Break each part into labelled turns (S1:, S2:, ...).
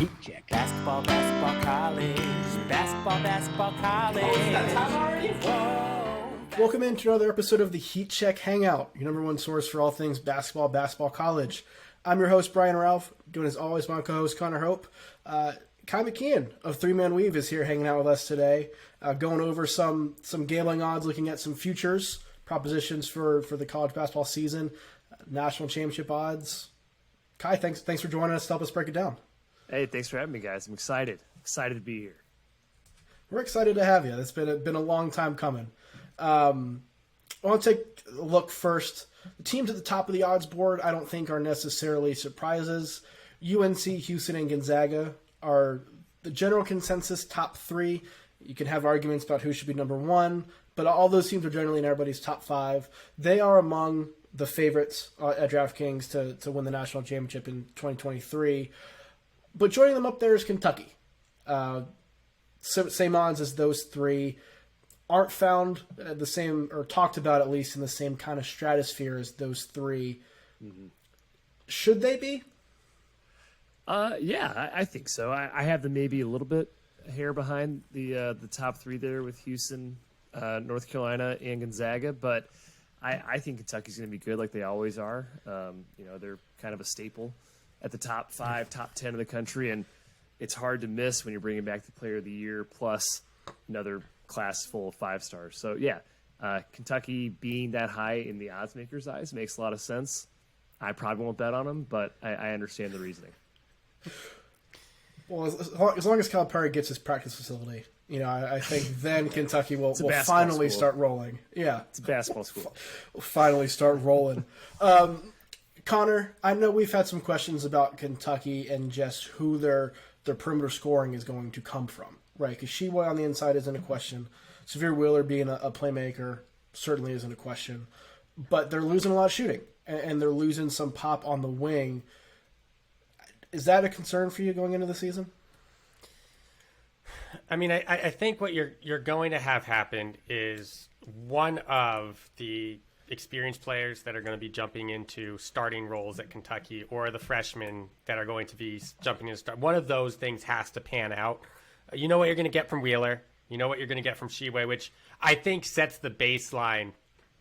S1: Heat check. Basketball, basketball, college. Basketball, basketball, college. That's time already? Whoa.
S2: Welcome into another episode of the Heat Check Hangout, your number one source for all things basketball, basketball, college. I'm your host, Brian Rauf, doing as always my co-host, Connor Hope. McKeon of Three Man Weave is here hanging out with us today, going over some gambling odds, looking at some futures, propositions for the college basketball season, national championship odds. Kai, thanks for joining us to help us break it down.
S3: Hey, thanks for having me, guys. I'm excited to be here.
S2: We're excited to have you. It's been a long time coming. I want to take a look first. The teams at the top of the odds board I don't think are necessarily surprises. UNC, Houston, and Gonzaga are the general consensus top three. You can have arguments about who should be number one, but all those teams are generally in everybody's top five. They are among the favorites at DraftKings to win the national championship in 2023. But joining them up there is Kentucky. Same odds as those three. Aren't found the same, or talked about at least in the same kind of stratosphere as those three. Mm-hmm. Should they be?
S3: Yeah, I think so. I have them maybe a little bit hair behind the top three there with Houston, North Carolina, and Gonzaga, but I think Kentucky's going to be good like they always are. They're kind of a staple at the top 5, top 10 of the country, and it's hard to miss when you're bringing back the Player of the Year plus another class full of 5 stars. So, yeah, Kentucky being that high in the odds makers' eyes makes a lot of sense. I probably won't bet on them, but I understand the reasoning.
S2: Well, as long as Calipari gets his practice facility, I think then Kentucky will finally start rolling. Yeah.
S3: It's a basketball school.
S2: We'll finally start rolling. Connor, I know we've had some questions about Kentucky and just who their perimeter scoring is going to come from, right? Because Sheway on the inside isn't a question. Severe Wheeler being a playmaker certainly isn't a question. But they're losing a lot of shooting, and they're losing some pop on the wing. Is that a concern for you going into the season?
S4: I mean, I think what you're going to have happen is one of the experienced players that are going to be jumping into starting roles at Kentucky, or the freshmen that are going to be jumping into start. One of those things has to pan out. You know what you're going to get from Wheeler. You know what you're going to get from Sheway, which I think sets the baseline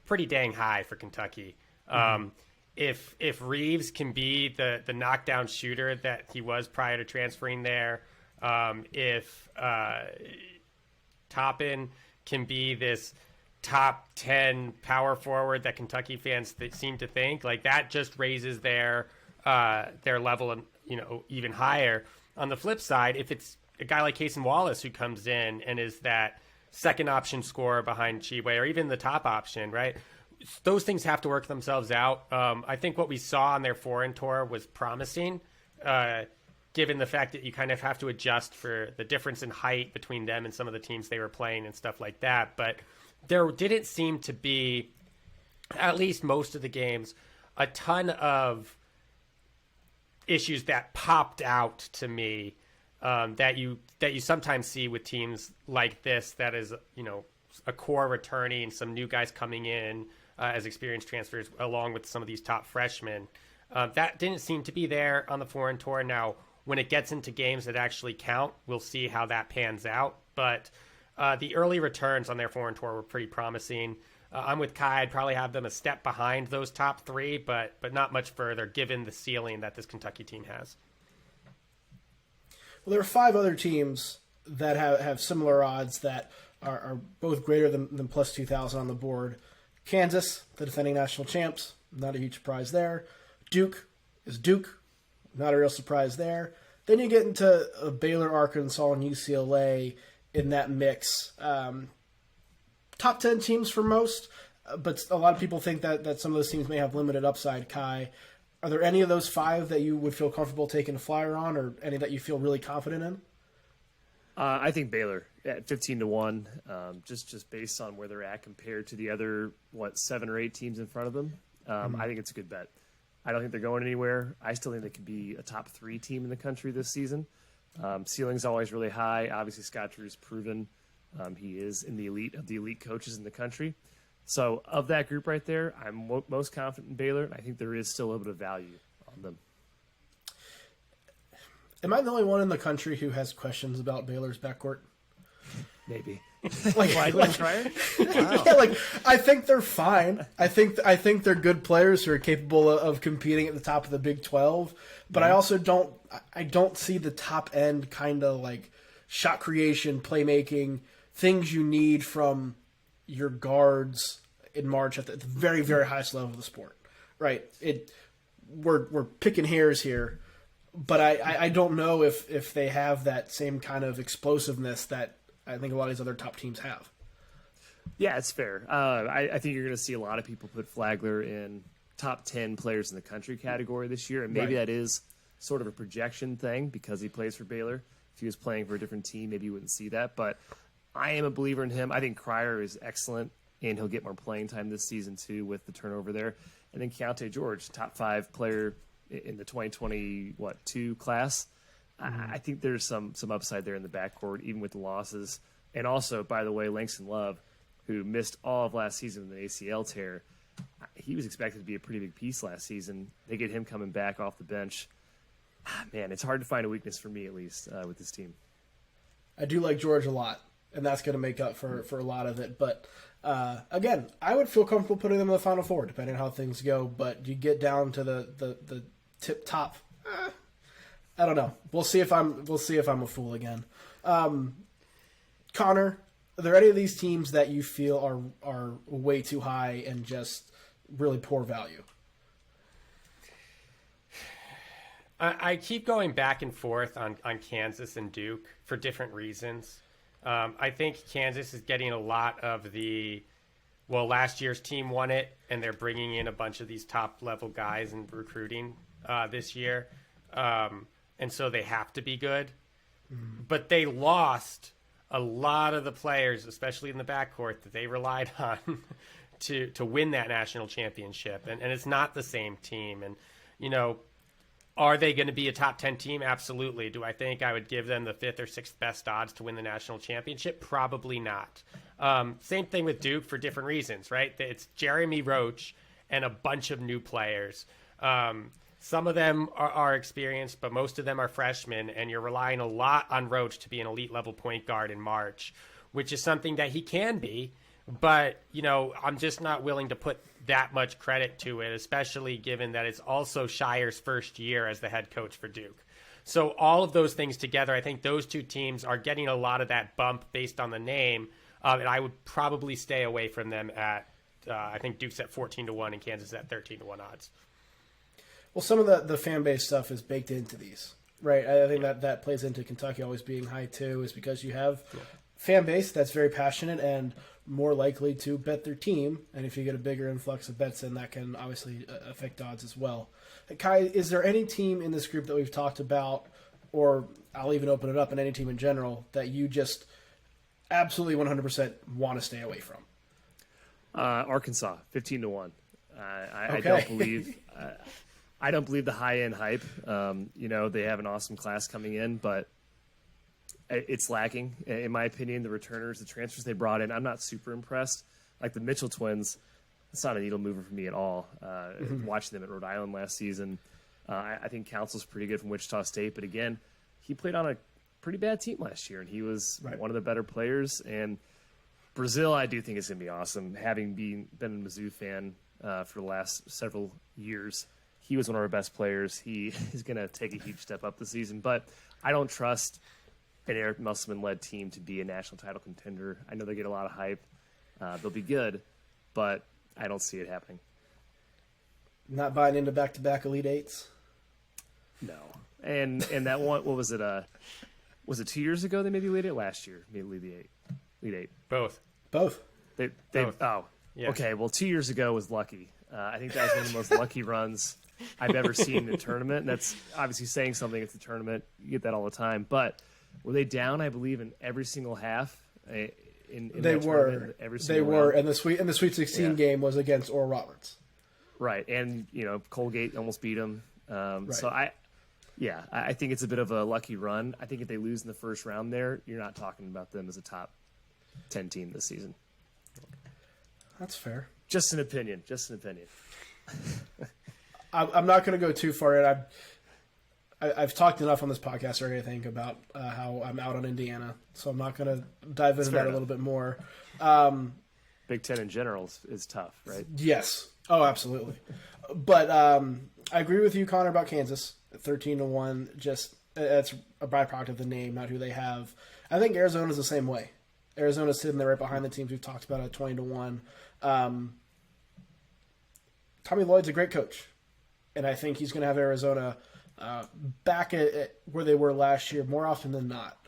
S4: pretty dang high for Kentucky. Mm-hmm. If Reeves can be the knockdown shooter that he was prior to transferring there, if Toppin can be this top 10 power forward that Kentucky fans seem to think, like, that just raises their level, even higher. On the flip side, if it's a guy like Cason Wallace who comes in and is that second option scorer behind Sheway, or even the top option, right? Those things have to work themselves out. I think what we saw on their foreign tour was promising, given the fact that you kind of have to adjust for the difference in height between them and some of the teams they were playing and stuff like that. But there didn't seem to be, at least most of the games, a ton of issues that popped out to me that you sometimes see with teams like this. That is, a core returning, some new guys coming in as experienced transfers, along with some of these top freshmen. That didn't seem to be there on the foreign tour. Now, when it gets into games that actually count, we'll see how that pans out. But the early returns on their foreign tour were pretty promising. I'm with Kai. I'd probably have them a step behind those top three, but not much further, given the ceiling that this Kentucky team has.
S2: Well, there are 5 other teams that have similar odds that are both greater than plus 2,000 on the board. Kansas, the defending national champs, not a huge surprise there. Duke is Duke, not a real surprise there. Then you get into Baylor, Arkansas, and UCLA in that mix. Top 10 teams for most, but a lot of people think that some of those teams may have limited upside. Kai, are there any of those 5 that you would feel comfortable taking a flyer on, or any that you feel really confident in?
S3: I think Baylor at 15-1, just based on where they're at compared to the other 7 or 8 teams in front of them. I think it's a good bet. I don't think they're going anywhere. I still think they could be a top 3 team in the country this season. Ceiling's always really high. Obviously, Scott Drew's proven he is in the elite of the elite coaches in the country. So of that group right there, I'm most confident in Baylor. I think there is still a little bit of value on them.
S2: Am I the only one in the country who has questions about Baylor's backcourt?
S3: Maybe.
S2: Like,
S3: Wow.
S2: yeah, like I think they're fine. I think they're good players who are capable of competing at the top of the Big 12. But I also don't see the top end kind of like shot creation, playmaking, things you need from your guards in March at the very, very highest level of the sport. Right? We're picking hairs here, but I don't know if they have that same kind of explosiveness that I think a lot of these other top teams have.
S3: Yeah, it's fair. I think you're going to see a lot of people put Flagler in top 10 players in the country category this year, and maybe that is sort of a projection thing because he plays for Baylor. If he was playing for a different team, maybe you wouldn't see that, but I am a believer in him. I think Cryer is excellent, and he'll get more playing time this season too with the turnover there. And then Keontae George, top 5 player in the 2022 class. I think there's some upside there in the backcourt, even with the losses. And also, by the way, Langston Love, who missed all of last season with an ACL tear, he was expected to be a pretty big piece last season. They get him coming back off the bench. Man, it's hard to find a weakness for me, at least, with this team.
S2: I do like George a lot, and that's going to make up for a lot of it. But, again, I would feel comfortable putting them in the Final Four, depending on how things go. But you get down to the tip top. I don't know. We'll see if I'm a fool again. Connor, are there any of these teams that you feel are way too high and just really poor value?
S4: I keep going back and forth on Kansas and Duke for different reasons. I think Kansas is getting a lot of last year's team won it, and they're bringing in a bunch of these top-level guys and recruiting this year. And so they have to be good. But they lost a lot of the players, especially in the backcourt, that they relied on to win that national championship. And it's not the same team. And, are they going to be a top 10 team? Absolutely. Do I think I would give them the 5th or 6th best odds to win the national championship? Probably not. Same thing with Duke for different reasons, right? It's Jeremy Roach and a bunch of new players. Some of them are experienced, but most of them are freshmen, and you're relying a lot on Roach to be an elite-level point guard in March, which is something that he can be, but, I'm just not willing to put that much credit to it, especially given that it's also Shire's first year as the head coach for Duke. So all of those things together, I think those two teams are getting a lot of that bump based on the name, and I would probably stay away from them at, I think Duke's at 14-1 and Kansas at 13-1 odds.
S2: Well, some of the fan base stuff is baked into these, right? I think that plays into Kentucky always being high too, is because you have fan base that's very passionate and more likely to bet their team. And if you get a bigger influx of bets in, that can obviously affect odds as well. Kai, is there any team in this group that we've talked about, or I'll even open it up, in any team in general, that you just absolutely 100% want to stay away from?
S3: Arkansas, 15-1. I
S2: Okay.
S3: don't believe. I don't believe the high-end hype. They have an awesome class coming in, but it's lacking, in my opinion. The returners, the transfers they brought in, I'm not super impressed. Like the Mitchell twins, it's not a needle mover for me at all. Watching them at Rhode Island last season, I think Council's pretty good from Wichita State, but again, he played on a pretty bad team last year, and he was one of the better players. And Brazil, I do think is going to be awesome. Having been a Mizzou fan for the last several years, he was one of our best players. He is going to take a huge step up this season, but I don't trust an Eric Musselman-led team to be a national title contender. I know they get a lot of hype. They'll be good, but I don't see it happening.
S2: Not buying into back-to-back Elite Eights?
S3: No. And that one, what was it? Was it 2 years ago they maybe lead it? Last year, maybe Elite Eight.
S4: Both.
S2: Both.
S3: They
S4: Both.
S3: Oh,
S4: Yeah.
S3: Okay. Well, 2 years ago was lucky. I think that was one of the most lucky runs I've ever seen in a tournament. And that's obviously saying something. It's a tournament. You get that all the time. But were they down, I believe, in every single half?
S2: They were. And the Sweet 16 game was against Oral Roberts.
S3: Right. And, Colgate almost beat them. So I think it's a bit of a lucky run. I think if they lose in the first round there, you're not talking about them as a top 10 team this season.
S2: That's fair.
S3: Just an opinion. I'm
S2: not going to go too far in. I've talked enough on this podcast already, I think, about how I'm out on Indiana, so I'm not going to dive into that a little bit more.
S3: Big Ten in general is tough, right?
S2: Yes. Oh, absolutely. But I agree with you, Connor, about Kansas at 13-1. Just it's a byproduct of the name, not who they have. I think Arizona's the same way. Arizona's sitting there right behind the teams we've talked about at 20-1. Tommy Lloyd's a great coach, and I think he's going to have Arizona back at where they were last year more often than not.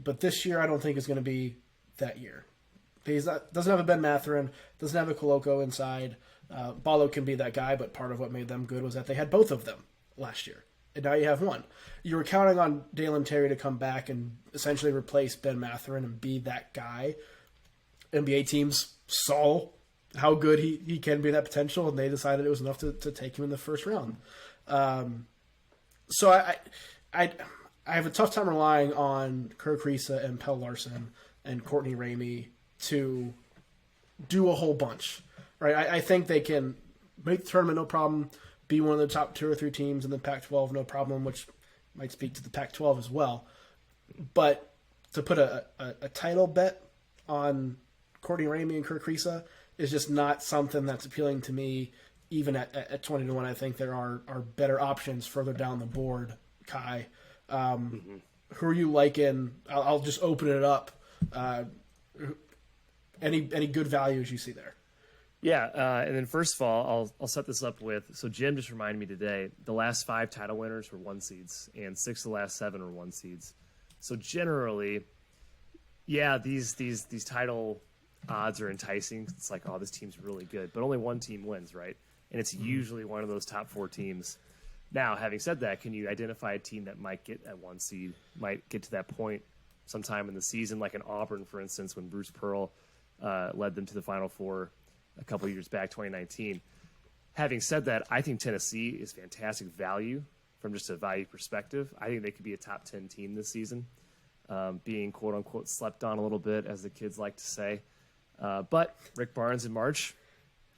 S2: But this year, I don't think it's going to be that year. Doesn't have a Ben Mathurin, doesn't have a Coloco inside. Ballo can be that guy, but part of what made them good was that they had both of them last year. And now you have one. You were counting on Dalen Terry to come back and essentially replace Ben Mathurin and be that guy. NBA teams saw how good he can be, that potential, and they decided it was enough to take him in the first round. So I have a tough time relying on Kerr Kriisa and Pell Larson and Courtney Ramey to do a whole bunch. Right? I think they can make the tournament no problem, be one of the top 2 or 3 teams in the Pac-12 no problem, which might speak to the Pac-12 as well. But to put a title bet on Courtney Ramey and Kerr Kriisa is just not something that's appealing to me. Even at 20-1, I think there are better options further down the board. Kai, who are you liking? I'll just open it up. Any good values you see there?
S3: Yeah, and then first of all, I'll set this up with, so Jim just reminded me today, the last 5 title winners were 1 seeds, and 6 of the last 7 were 1 seeds. So generally, yeah, these title odds are enticing. It's like, oh, this team's really good, but only one team wins, right? And it's usually one of those top 4 teams. Now, having said that, can you identify a team that might get at 1 seed, might get to that point sometime in the season, like an Auburn, for instance, when Bruce Pearl led them to the Final Four a couple of years back, 2019. Having said that, I think Tennessee is fantastic value from just a value perspective. I think they could be a top 10 team this season, being quote-unquote slept on a little bit, as the kids like to say. But Rick Barnes in March,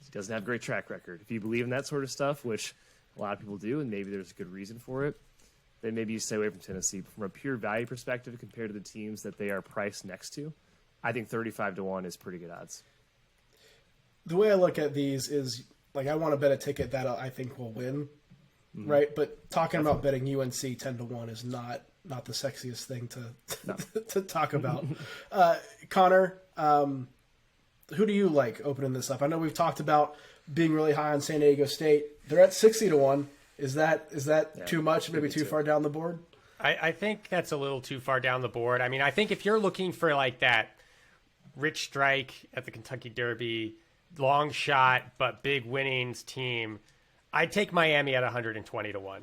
S3: he doesn't have a great track record. If you believe in that sort of stuff, which a lot of people do, and maybe there's a good reason for it, then maybe you stay away from Tennessee. From a pure value perspective compared to the teams that they are priced next to, I think 35-1 is pretty good odds.
S2: The way I look at these is, like, I want to bet a ticket that I think will win, right? But talking about betting UNC 10-1 is not the sexiest thing to talk about. Connor, who do you like opening this up? I know we've talked about being really high on San Diego State. They're at 60-1. Is that too much? Maybe too far down the board?
S4: I think that's a little too far down the board. I mean, I think if you're looking for like that Rich Strike at the Kentucky Derby, long shot but big winnings team, I'd take Miami at 120-1.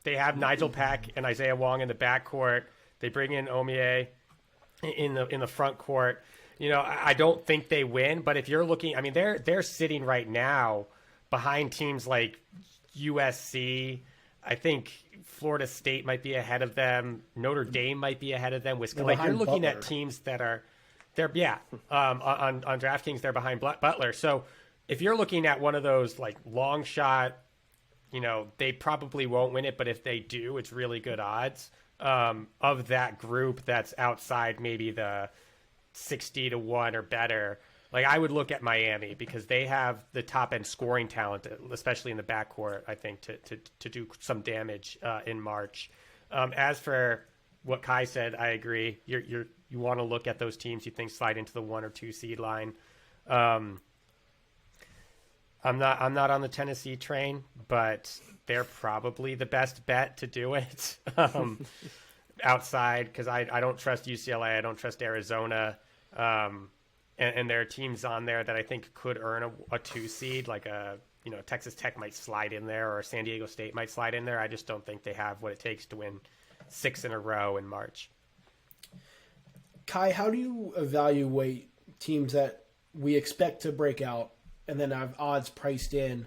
S4: They have Nigel Pack and Isaiah Wong in the backcourt. They bring in Omie in the front court. You know, I don't think they win, but if you're looking, I mean, they're sitting right now behind teams like USC. I think Florida State might be ahead of them. Notre Dame might be ahead of them. Wisconsin. Like, you're looking Butler. At teams that are. On DraftKings, they're behind Butler. So if you're looking at one of those like long shot, you know, they probably won't win it, but if they do, it's really good odds of that group that's outside maybe the 60-1 or better. Like, I would look at Miami because they have the top end scoring talent, especially in the backcourt, I think, to do some damage in March. As for what Kai said, I agree. You want to look at those teams you think slide into the 1 or 2 seed line. I'm not on the Tennessee train, but they're probably the best bet to do it outside, because I don't trust UCLA. I don't trust Arizona. And there are teams on there that I think could earn a 2 seed, like Texas Tech might slide in there, or San Diego State might slide in there. I just don't think they have what it takes to win 6 in a row in March.
S2: Kai, how do you evaluate teams that we expect to break out and then have odds priced in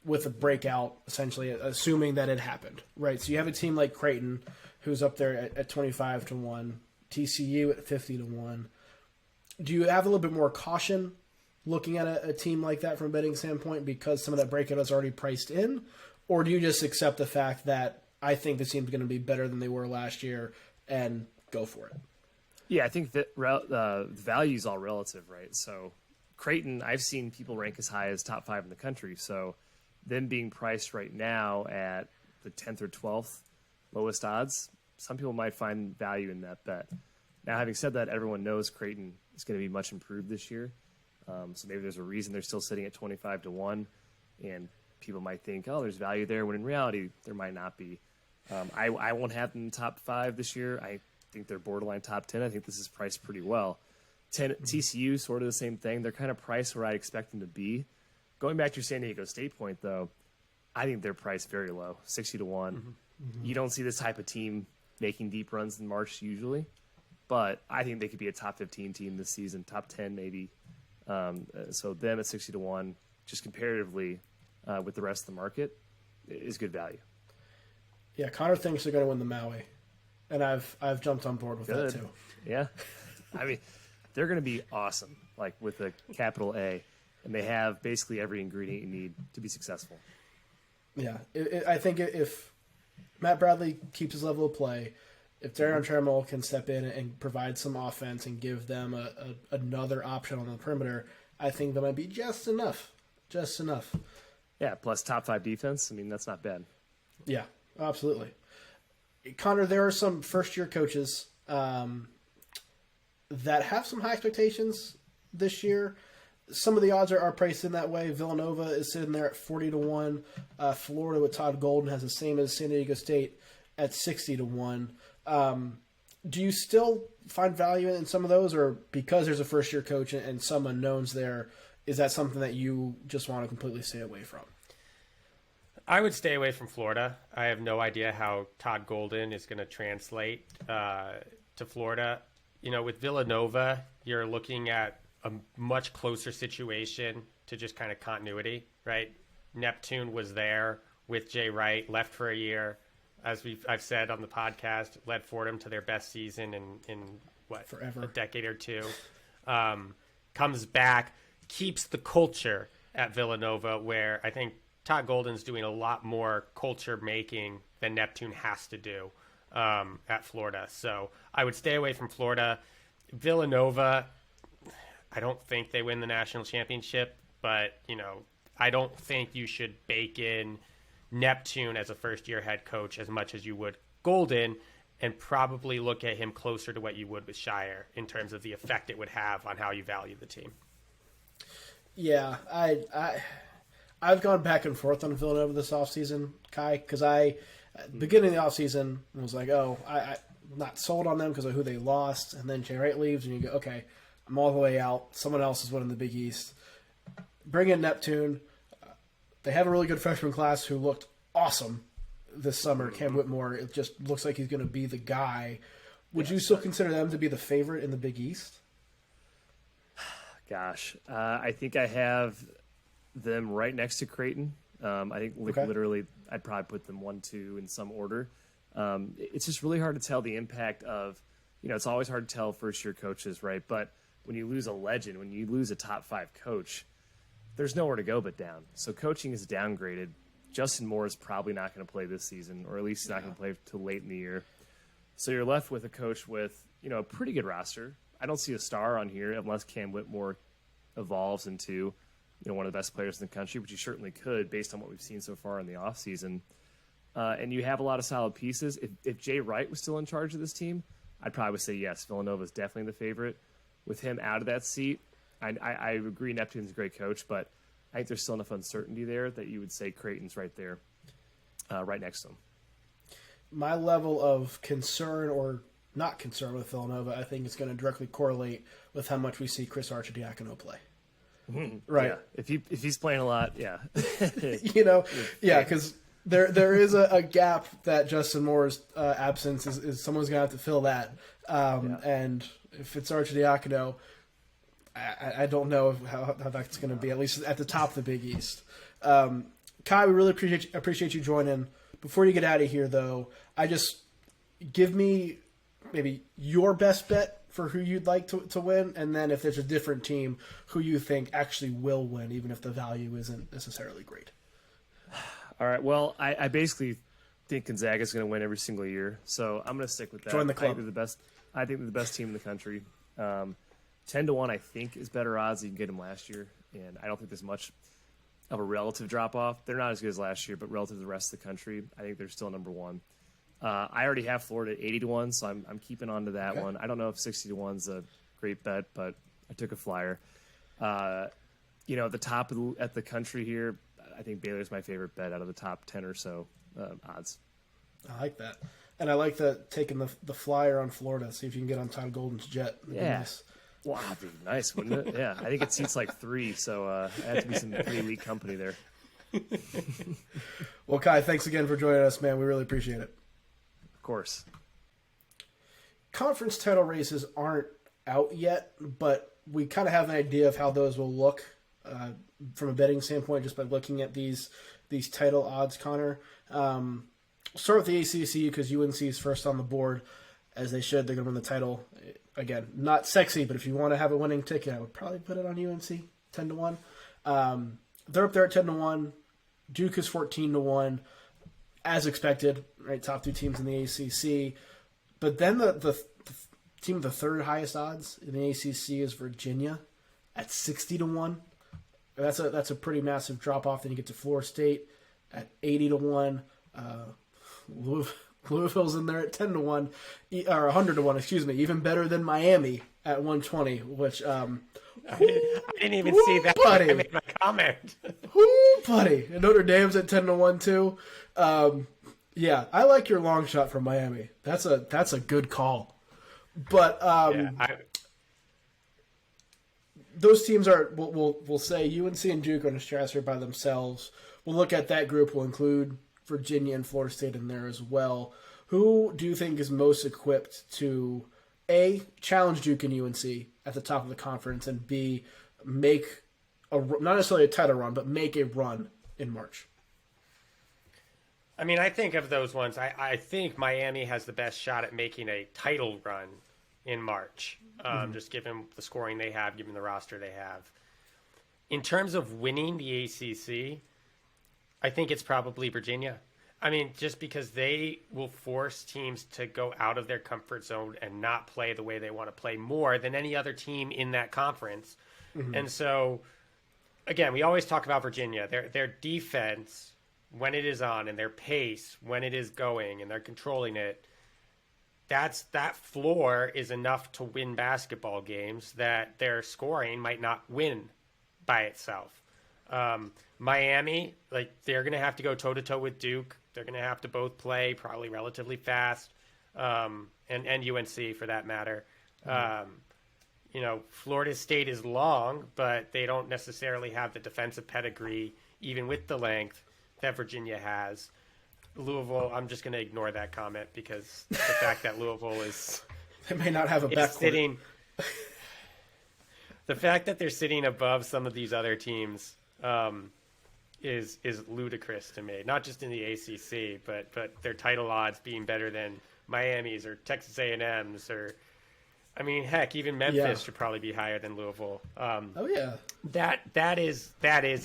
S2: with a breakout, essentially, assuming that it happened, right? So you have a team like Creighton, who's up there at 25-1, TCU at 50-1. Do you have a little bit more caution looking at a team like that from a betting standpoint because some of that breakout is already priced in? Or do you just accept the fact that I think this team's going to be better than they were last year, and go for it.
S3: Yeah, I think that value is all relative, right? So Creighton, I've seen people rank as high as top 5 in the country. So them being priced right now at the 10th or 12th lowest odds, some people might find value in that bet. Now, having said that, everyone knows Creighton is going to be much improved this year. So maybe there's a reason they're still sitting at 25-1, and people might think, oh, there's value there, when in reality, there might not be. I won't have them in top 5 this year. I think they're borderline top 10. I think this is priced pretty well. TCU, sort of the same thing. They're kind of priced where I expect them to be. Going back to your San Diego State point, though, I think they're priced very low, 60-1. You don't see this type of team making deep runs in March usually, but I think they could be a top 15 team this season, top 10 maybe. So them at 60-1, just comparatively with the rest of the market, is good value.
S2: Yeah, Connor thinks they're going to win the Maui, and I've jumped on board with that too.
S3: Yeah, I mean, they're going to be awesome, like with a capital A, and they have basically every ingredient you need to be successful.
S2: Yeah, I think if Matt Bradley keeps his level of play, if Darren Trammell can step in and provide some offense and give them another option on the perimeter, I think that might be just enough. Just enough.
S3: Yeah, plus top 5 defense. I mean, that's not bad.
S2: Yeah, absolutely. Connor, there are some first-year coaches that have some high expectations this year. Some of the odds are priced in that way. Villanova is sitting there at 40-1. Florida with Todd Golden has the same as San Diego State at 60-1. Do you still find value in some of those, or because there's a first-year coach and some unknowns there, is that something that you just want to completely stay away from?
S4: I would stay away from Florida. I have no idea how Todd Golden is going to translate to Florida. You know, with Villanova, you're looking at a much closer situation to just kind of continuity, right? Neptune was there with Jay Wright, left for a year. As I've said on the podcast, led Fordham to their best season in
S2: forever,
S4: a decade or two. Comes back, keeps the culture at Villanova, where I think Todd Golden's doing a lot more culture making than Neptune has to do at Florida. So I would stay away from Florida. Villanova, I don't think they win the national championship, but I don't think you should bake in Neptune as a first-year head coach as much as you would Golden, and probably look at him closer to what you would with Shire in terms of the effect it would have on how you value the team.
S2: Yeah, I've gone back and forth on Villanova this offseason, Kai, because at the beginning of the offseason, I was like, I'm not sold on them because of who they lost, and then Jay Wright leaves, and you go, okay, I'm all the way out. Someone else is winning the Big East. Bring in Neptune. They have a really good freshman class who looked awesome this summer. Cam Whitmore, it just looks like he's going to be the guy. Would you still consider them to be the favorite in the Big East?
S3: Gosh, I think I have them right next to Creighton. I think literally I'd probably put them 1-2 in some order. It's just really hard to tell the impact of, it's always hard to tell first-year coaches, right? But when you lose a legend, when you lose a top 5 coach, there's nowhere to go but down. So coaching is downgraded. Justin Moore is probably not going to play this season, or at least he's not going to play till late in the year. So you're left with a coach with, a pretty good roster. I don't see a star on here unless Cam Whitmore evolves into, one of the best players in the country, which he certainly could based on what we've seen so far in the offseason. And you have a lot of solid pieces. If Jay Wright was still in charge of this team, I'd probably say yes, Villanova is definitely the favorite. With him out of that seat, I agree Neptune's a great coach, but I think there's still enough uncertainty there that you would say Creighton's right there, right next to him.
S2: My level of concern or not concern with Villanova, I think it's going to directly correlate with how much we see Chris Arcidiacono play. Right.
S3: Yeah. If he's playing a lot, yeah.
S2: Because there is a gap that Justin Moore's absence is someone's going to have to fill that. And if it's Arcidiacono, I don't know how that's going to be, at least at the top of the Big East. Kai, we really appreciate you joining. Before you get out of here, though, give me maybe your best bet for who you'd like to win, and then if there's a different team, who you think actually will win, even if the value isn't necessarily great.
S3: All right. Well, I basically think Gonzaga's going to win every single year, so I'm going to stick with that.
S2: Join the club.
S3: I think they're the best. I think they're the best team in the country. 10-1, I think, is better odds. You can get them last year, and I don't think there's much of a relative drop off. They're not as good as last year, but relative to the rest of the country, I think they're still number one. I already have Florida at 80-1, so I'm keeping on to that one. I don't know if 60-1's a great bet, but I took a flyer. At the top at the country here, I think Baylor's my favorite bet out of the top 10 or so odds.
S2: I like that. And I like that taking the flyer on Florida, see if you can get on Todd Golden's jet. That'd be nice.
S3: Wow, that'd be nice, wouldn't it? Yeah, I think it seats like 3, so it has to be some pretty elite company there.
S2: Well, Kai, thanks again for joining us, man. We really appreciate it.
S3: Of course.
S2: Conference title races aren't out yet, but we kind of have an idea of how those will look from a betting standpoint just by looking at these title odds, Connor. We'll start with the ACC because UNC is first on the board, as they should. They're going to win the title. Again, not sexy, but if you want to have a winning ticket, I would probably put it on UNC, 10-1. They're up there at 10-1. Duke is 14-1, as expected, right? Top 2 teams in the ACC. But then the team with the third highest odds in the ACC is Virginia at 60-1. That's a pretty massive drop off. Then you get to Florida State at 80-1. Louisville's in there at 10-1 or 100-1. Excuse me, even better than Miami at 120. Which
S4: I didn't even see that.
S2: Buddy.
S4: I made my comment.
S2: Buddy, and Notre Dame's at 10-1 too. Yeah, I like your long shot from Miami. That's a good call. But those teams are. We'll say UNC and Duke are in a stratosphere by themselves. We'll look at that group. We'll include Virginia and Florida State in there as well. Who do you think is most equipped to A, challenge Duke and UNC at the top of the conference, and B, make not necessarily a title run, but make a run in March?
S4: I mean, I think of those ones. I think Miami has the best shot at making a title run in March, just given the scoring they have, given the roster they have. In terms of winning the ACC, I think it's probably Virginia. I mean, just because they will force teams to go out of their comfort zone and not play the way they want to play more than any other team in that conference. Mm-hmm. And so, again, we always talk about Virginia. Their defense, when it is on, and their pace, when it is going, and they're controlling it, that floor is enough to win basketball games that their scoring might not win by itself. Miami, they're going to have to go toe-to-toe with Duke. They're going to have to both play probably relatively fast, and UNC for that matter. Florida State is long, but they don't necessarily have the defensive pedigree, even with the length, that Virginia has. Louisville, I'm just going to ignore that comment because the fact that Louisville is...
S2: They may not have a backcourt.
S4: The fact that they're sitting above some of these other teams is ludicrous to me. Not just in the ACC, but their title odds being better than Miami's or Texas A&M's or, I mean, heck, even Memphis should probably be higher than Louisville. That is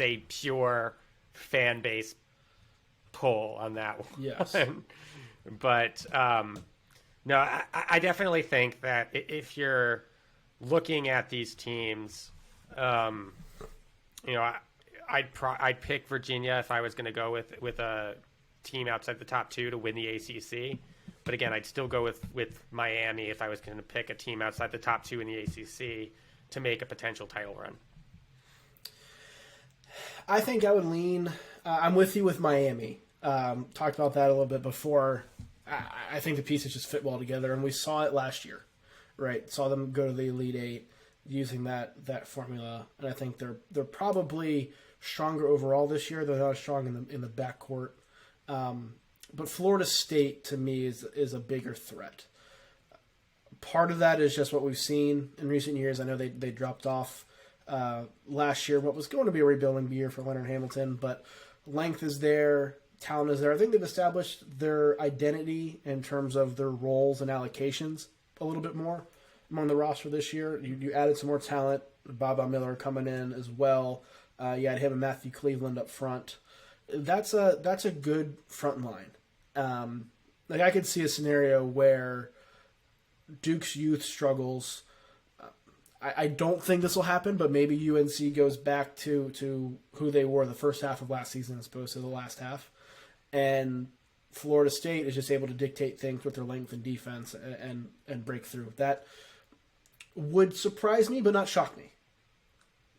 S4: a pure fan base pull on that one.
S2: Yes.
S4: But no, I definitely think that if you're looking at these teams, I'd pick Virginia if I was going to go with a team outside the top 2 to win the ACC. But again, I'd still go with Miami if I was going to pick a team outside the top 2 in the ACC to make a potential title run.
S2: I think I would lean. I'm with you with Miami. Talked about that a little bit before. I think the pieces just fit well together, and we saw it last year, right? Saw them go to the Elite Eight using that formula, and I think they're probably stronger overall this year. They're not as strong in the backcourt, but Florida State to me is a bigger threat. Part of that is just what we've seen in recent years. I know they dropped off last year, what was going to be a rebuilding year for Leonard Hamilton, but length is there, talent is there. I think they've established their identity in terms of their roles and allocations a little bit more among the roster this year. You added some more talent. Baba Miller coming in as well. You had him and Matthew Cleveland up front. That's a good front line. Like I could see a scenario where Duke's youth struggles. I don't think this will happen, but maybe UNC goes back to who they were the first half of last season as opposed to the last half. And Florida State is just able to dictate things with their length and defense and break through. That would surprise me, but not shock me.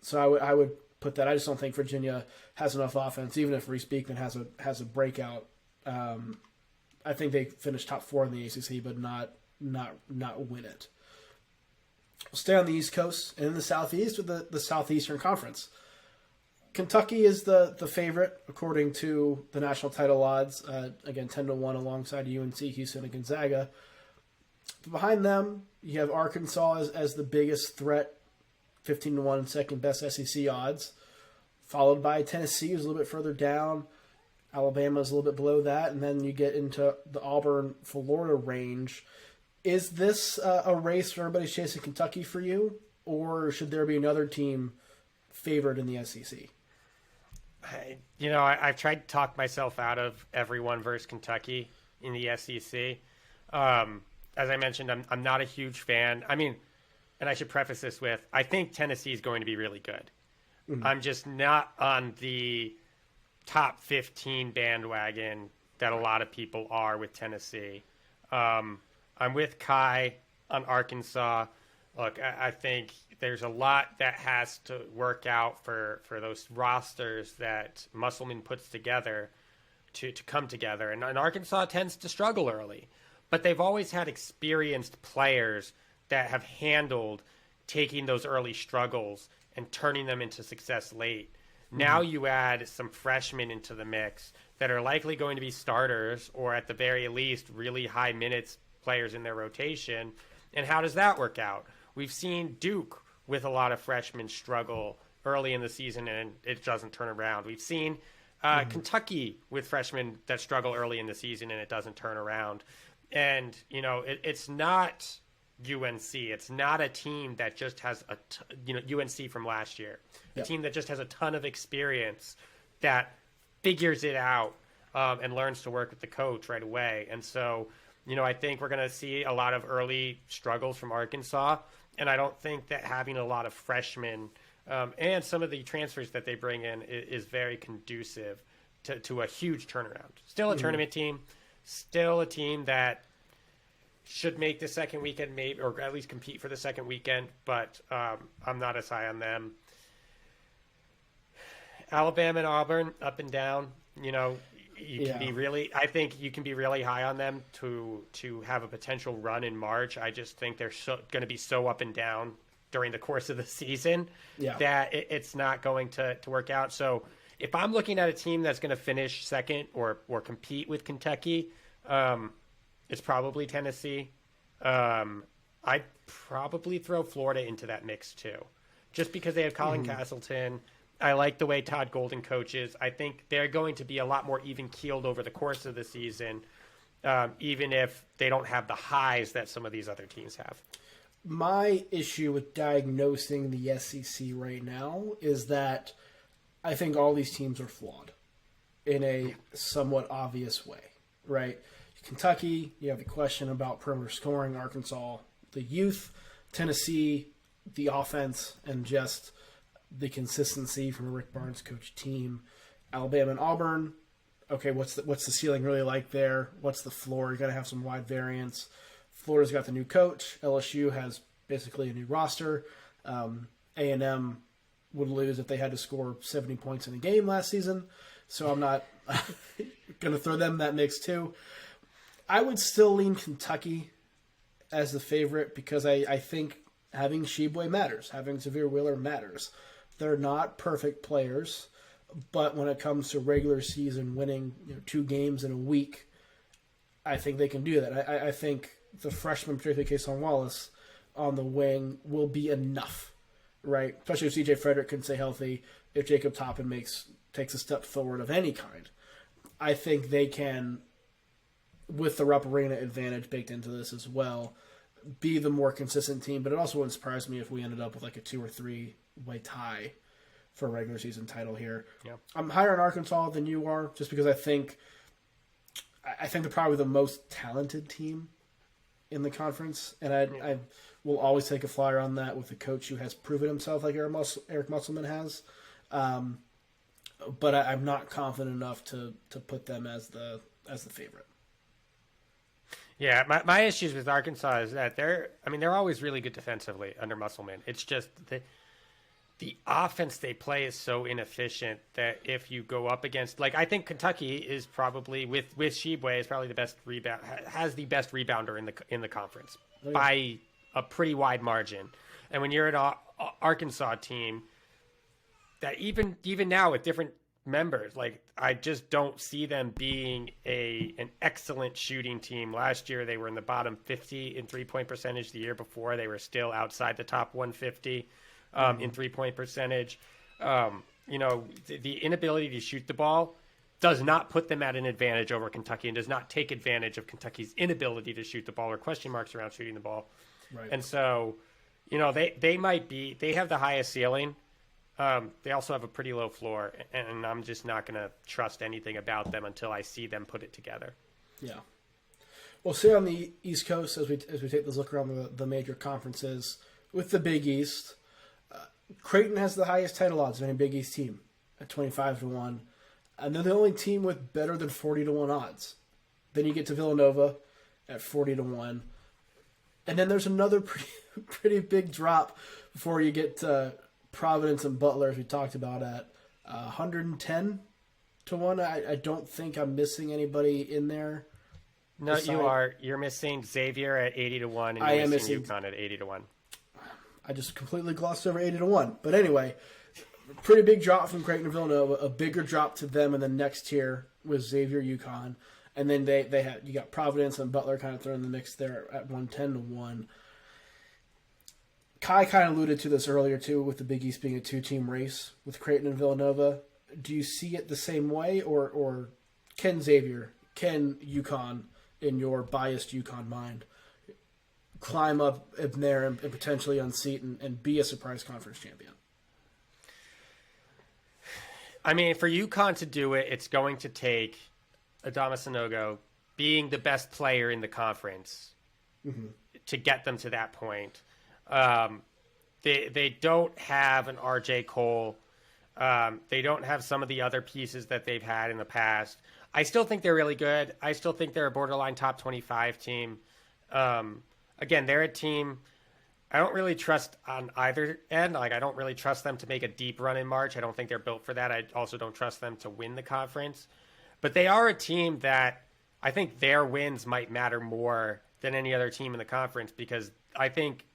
S2: So I would put that. I just don't think Virginia has enough offense, even if Reese Beekman has a breakout. I think they finish top 4 in the ACC, but not win it. We'll stay on the East Coast and in the Southeast with the Southeastern Conference. Kentucky is the favorite according to the national title odds. Again, 10-1 alongside UNC, Houston, and Gonzaga. Behind them, you have Arkansas as the biggest threat, 15-1, second best SEC odds, followed by Tennessee, who's a little bit further down. Alabama is a little bit below that, and then you get into the Auburn, Florida range. Is this a race where everybody's chasing Kentucky for you, or should there be another team favored in the SEC?
S4: I've tried to talk myself out of everyone versus Kentucky in the SEC. As I mentioned, I'm not a huge fan. I mean, and I should preface this with, I think Tennessee is going to be really good. Mm-hmm. I'm just not on the top 15 bandwagon that a lot of people are with Tennessee. I'm with Kai on Arkansas. Look, I think there's a lot that has to work out for those rosters that Musselman puts together to come together. And Arkansas tends to struggle early. But they've always had experienced players that have handled taking those early struggles and turning them into success late. Mm-hmm. Now you add some freshmen into the mix that are likely going to be starters or at the very least really high minutes players in their rotation. And how does that work out? We've seen Duke with a lot of freshmen struggle early in the season and it doesn't turn around. We've seen Kentucky with freshmen that struggle early in the season and it doesn't turn around. And, it's not UNC. It's not a team that just has UNC from last year. A team that just has a ton of experience that figures it out and learns to work with the coach right away. And so, I think we're going to see a lot of early struggles from Arkansas. And I don't think that having a lot of freshmen and some of the transfers that they bring in is very conducive to a huge turnaround. Still a tournament team. Still a team that should make the second weekend, maybe, or at least compete for the second weekend, but I'm not as high on them. Alabama and Auburn, up and down. Can be really. I think you can be really high on them to have a potential run in March. I just think they're going to be so up and down during the course of the season that it's not going to work out. So if I'm looking at a team that's going to finish second or compete with Kentucky, it's probably Tennessee. I'd probably throw Florida into that mix too, just because they have Colin Castleton. I like the way Todd Golden coaches. I think they're going to be a lot more even-keeled over the course of the season, even if they don't have the highs that some of these other teams have.
S2: My issue with diagnosing the SEC right now is that I think all these teams are flawed in a somewhat obvious way, right? Kentucky, you have the question about perimeter scoring. Arkansas, the youth. Tennessee, the offense, and just the consistency from a Rick Barnes coach team. Alabama and Auburn, okay, what's the ceiling really like there? What's the floor? You're going to have some wide variance. Florida's got the new coach. LSU has basically a new roster. A&M would lose if they had to score 70 points in a game last season, so I'm not going to throw them in that mix too. I would still lean Kentucky as the favorite because I think having Sheboy matters. Having Xavier Wheeler matters. They're not perfect players, but when it comes to regular season winning 2 games in a week, I think they can do that. I think the freshman, particularly Kason Wallace, on the wing will be enough, right? Especially if C.J. Frederick can stay healthy, if Jacob Toppin takes a step forward of any kind. I think they can, with the Rupp Arena advantage baked into this as well, be the more consistent team. But it also wouldn't surprise me if we ended up with like a 2 or 3 way tie for a regular season title here. Yep. I'm higher in Arkansas than you are, just because I think I think they're probably the most talented team in the conference, and I will always take a flyer on that with a coach who has proven himself like Eric Musselman has. But I'm not confident enough to put them as the favorite.
S4: Yeah, my issues with Arkansas is that they're always really good defensively under Musselman. It's just the offense they play is so inefficient that if you go up against, like, I think Kentucky is probably with Shibwe is probably the best has the best rebounder in the conference by a pretty wide margin. And when you're an Arkansas team that even now with different members, like, I just don't see them being an excellent shooting team. Last year they were in the bottom 50 in 3-point percentage. The year before they were still outside the top 150 in 3-point percentage. The inability to shoot the ball does not put them at an advantage over Kentucky and does not take advantage of Kentucky's inability to shoot the ball or question marks around shooting the ball.
S2: Right.
S4: And so, they have the highest ceiling. They also have a pretty low floor, and I'm just not going to trust anything about them until I see them put it together.
S2: Yeah. Well, say on the East Coast, as we take this look around the major conferences, with the Big East, Creighton has the highest title odds of any Big East team at 25-1, and they're the only team with better than 40-1 odds. Then you get to Villanova at 40-1, and then there's another pretty big drop before you get to Providence and Butler, as we talked about, at 110-1. I don't think I'm missing anybody in there.
S4: No, you are. You're missing Xavier at 80-1, and you're missing UConn at 80-1.
S2: I just completely glossed over 80-1. But anyway, pretty big drop from Creighton and Villanova. A bigger drop to them in the next tier with Xavier, UConn, and then you got Providence and Butler kind of thrown in the mix there at 110-1. Kai kind of alluded to this earlier, too, with the Big East being a two-team race with Creighton and Villanova. Do you see it the same way, or can UConn, in your biased UConn mind, climb up in there and potentially unseat and be a surprise conference champion?
S4: I mean, for UConn to do it, it's going to take Adama Sanogo being the best player in the conference to get them to that point. They don't have an RJ Cole. They don't have some of the other pieces that they've had in the past. I still think they're really good. I still think they're a borderline top 25 team. Again, they're a team I don't really trust on either end. Like, I don't really trust them to make a deep run in March. I don't think they're built for that. I also don't trust them to win the conference. But they are a team that I think their wins might matter more than any other team in the conference, because I think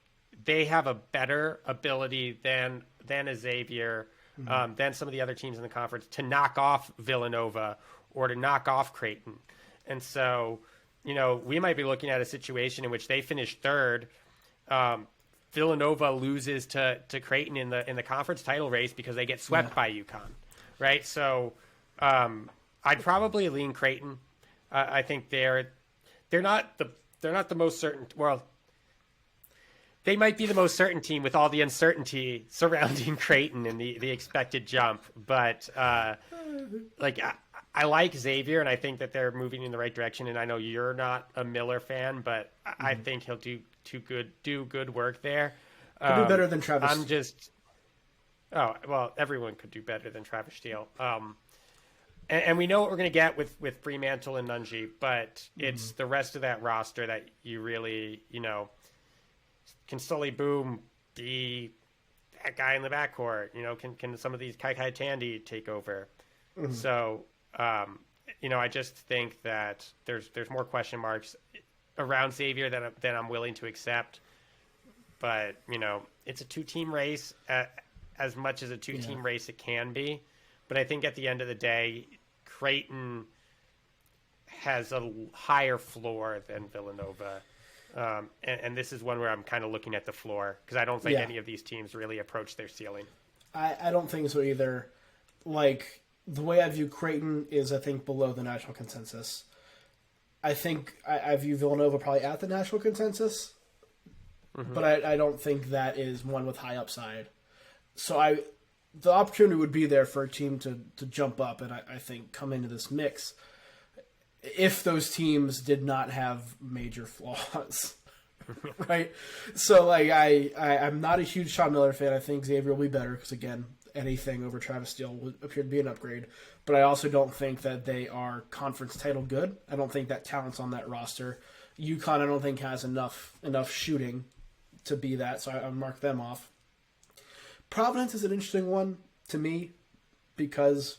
S4: they have a better ability than a Xavier, than some of the other teams in the conference to knock off Villanova or to knock off Creighton. And so, we might be looking at a situation in which they finish third. Villanova loses to Creighton in the conference title race because they get swept by UConn, right? So I'd probably lean Creighton. I think they're not the most certain. Well, they might be the most certain team with all the uncertainty surrounding Creighton and the expected jump. But I like Xavier, and I think that they're moving in the right direction. And I know you're not a Miller fan, but I think he'll do good work there.
S2: He'll do better than Travis.
S4: Everyone could do better than Travis Steele. And we know what we're going to get with Fremantle and Nunji, but it's the rest of that roster that you really, can Sully Boom be that guy in the backcourt? Can some of these Kai Tandy take over? So, I just think that there's more question marks around Xavier than I'm willing to accept. But, it's a two-team race, as much as a two-team race it can be. But I think at the end of the day, Creighton has a higher floor than Villanova. And this is one where I'm kind of looking at the floor, because I don't think any of these teams really approach their ceiling.
S2: I don't think so either. Like, the way I view Creighton is, I think, below the national consensus. I think I view Villanova probably at the national consensus, but I don't think that is one with high upside. So the opportunity would be there for a team to jump up and I think come into this mix. if those teams did not have major flaws. Right? So, like, I'm not a huge Sean Miller fan. I think Xavier will be better because, again, anything over Travis Steele would appear to be an upgrade. But I also don't think that they are conference title good. I don't think that talent's on that roster. UConn, I don't think, has enough shooting to be that, so I mark them off. Providence is an interesting one to me because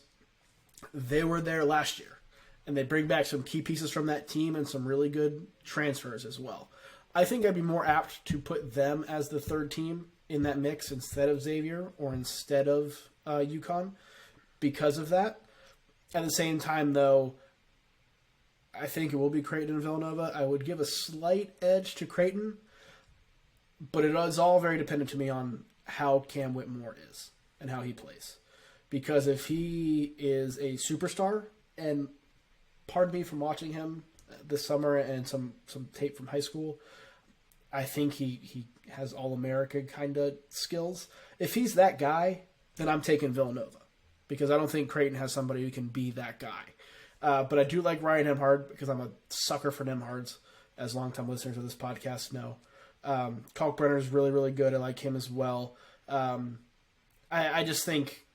S2: they were there last year, and they bring back some key pieces from that team and some really good transfers as well. I think I'd be more apt to put them as the third team in that mix instead of Xavier or instead of UConn because of that. At the same time, though, I think it will be Creighton and Villanova. I would give a slight edge to Creighton, but it is all very dependent to me on how Cam Whitmore is and how he plays. Because if he is a superstar, and pardon me from watching him this summer and some tape from high school, I think he has All-America kind of skills. If he's that guy, then I'm taking Villanova because I don't think Creighton has somebody who can be that guy. But I do like Ryan Nembhard because I'm a sucker for Nembhards, as longtime listeners of this podcast know. Kalkbrenner is really, really good. I like him as well. I think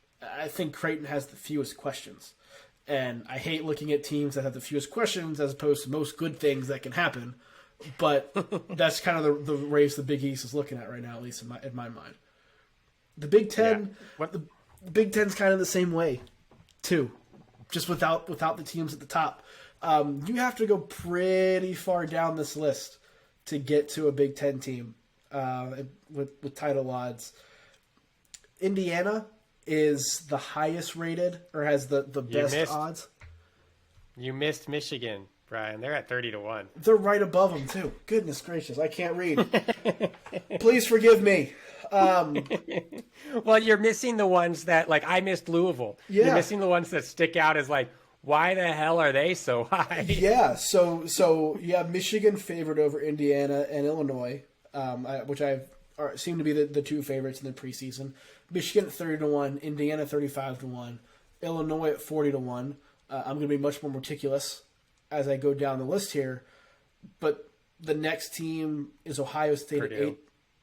S2: Creighton has the fewest questions. And I hate looking at teams that have the fewest questions as opposed to most good things that can happen. But that's kind of the race the Big East is looking at right now, at least in my mind. The Big Ten, the Big Ten's kind of the same way, too. Just without the teams at the top. You have to go pretty far down this list to get to a Big Ten team with title odds. Indiana is the highest rated or has the best odds.
S4: You missed Michigan, Brian. They're at 30-1.
S2: They're right above them, too. Goodness gracious, I can't read. Please forgive me.
S4: Well, you're missing the ones that, like, I missed Louisville.
S2: Yeah.
S4: You're missing the ones that stick out as, like, why the hell are they so high?
S2: Yeah, so you have Michigan favored over Indiana and Illinois, which seem to be the two favorites in the preseason. Michigan at 30-1, Indiana 35-1, Illinois at 40-1. I'm going to be much more meticulous as I go down the list here, but the next team is Ohio State